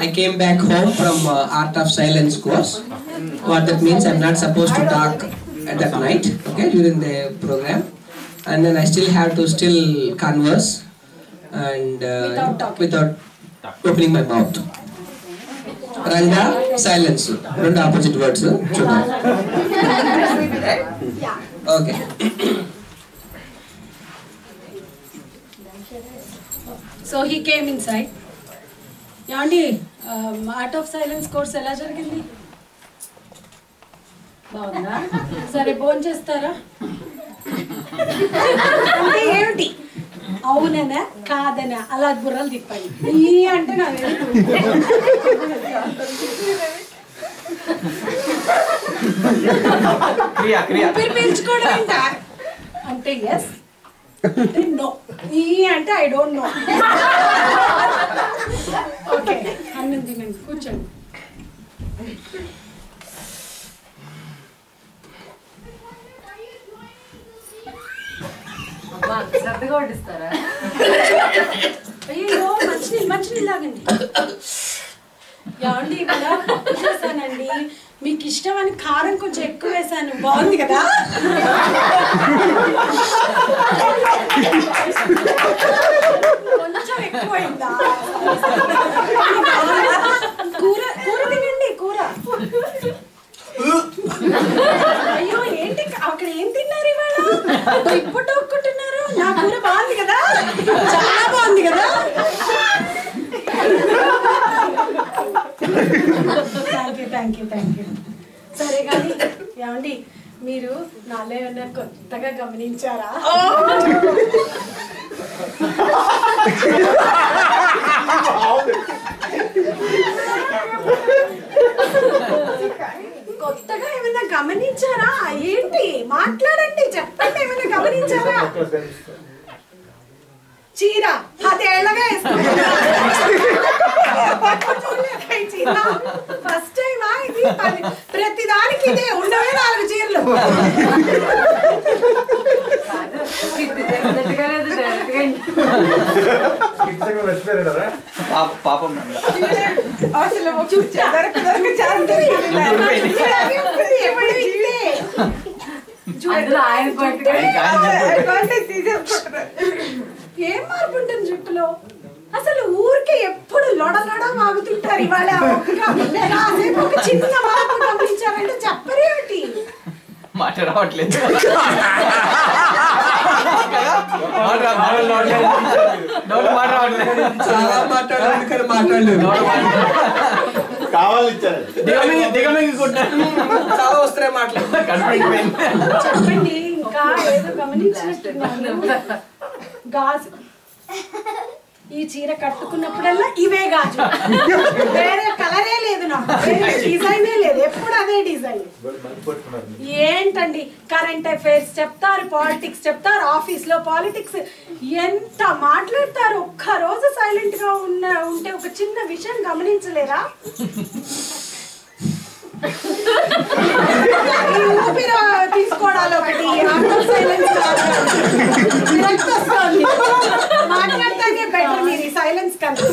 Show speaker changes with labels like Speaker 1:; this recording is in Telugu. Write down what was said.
Speaker 1: I came back home from Art of Silence course. What that means, I'm not supposed to talk at that night, okay, during the program, and then I still have to converse and without opening my mouth. Ranga, silence. Two opposite words. Okay.
Speaker 2: So he came inside. Yandi, Art of Silence course ఎలా జరిగింది? బాగుందా? సరే ఫోన్ చేస్తారా? అంటే ఏంటి? అవుననా కాదనా అలా బుర్రలు తిప్పండి. ఈ అంటే నా ఊపిరి పీల్చుకోవడం ఏంట? అంటే ఎస్ అంటే నో. ఈ అంటే ఐ డోంట్ నో. ఓకే అన్నం తినండి కూర్చోండి.
Speaker 3: శ్రద్ధగా వడ్డిస్తారా?
Speaker 2: అయ్యో మంచినీళ్ళు తాగండి. ఏమండి ఇక్కడ పప్పు చేశానండి, మీకు ఇష్టం అని కారం కొంచెం ఎక్కువ వేసాను. బాగుంది కదా? కొంచెం ఎక్కువైందా? కూర తినండి. కూర అయ్యో ఏంటి అక్కడ ఏం తిన్నారు ఇవాళ? ఇప్పుడు ఒక్కుంటున్నారు. నా కూర బాగుంది కదా? చాలా బాగుంది కదా? Thank you. సరే కానీ ఏమండి మీరు నాలో ఏమన్నా కొత్తగా గమనించారా? కొత్తగా ఏమైనా గమనించారా? ఏంటి మాట్లాడండి, చెప్పండి. ఏమైనా గమనించారా? చీర 10 ఏళ్ళగా ఫస్ట్ టైమా ఇది? ప్రతి దానికి ఇదే ఉండవే 4 చీరలు.
Speaker 4: పాపం
Speaker 2: ఏం మార్పు ఉంటుంది జుట్టులో? అసలు ఊరికే ఎప్పుడు లొడ వాగుతుంటారు. ఇవాళ ఒక చిన్న మార్పు గమనించారంటే చెప్పరేమిటి?
Speaker 4: మాట రావట్లేదు.
Speaker 1: చాలా మాట్లాడలేదు.
Speaker 4: కావాలి
Speaker 1: చాలా వస్తున్నాయి మాటలు.
Speaker 2: చెప్పండి. ఇంకా ఏదో గమనించినట్టున్నాను. గాజు ఈ చీర కట్టుకున్నప్పుడల్లా ఇవే గాజు, వేరే కలరే లేదు, నాకు వేరే డిజైనే లేదు. ఎప్పుడు అదే డిజైన్. ఏంటండి కరెంట్ అఫైర్స్ చెప్తారు, పాలిటిక్స్ చెప్తారు, ఆఫీస్ లో పాలిటిక్స్ ఎంత మాట్లాడతారు. ఒక్క రోజు సైలెంట్ గా ఉంటే ఒక చిన్న విషయం గమనించలేరా? ఊపిరి తీసుకోవడాలు ఒకటి, మాట్లాడతానే బెటర్ మీరు సైలెన్స్ కన్నా.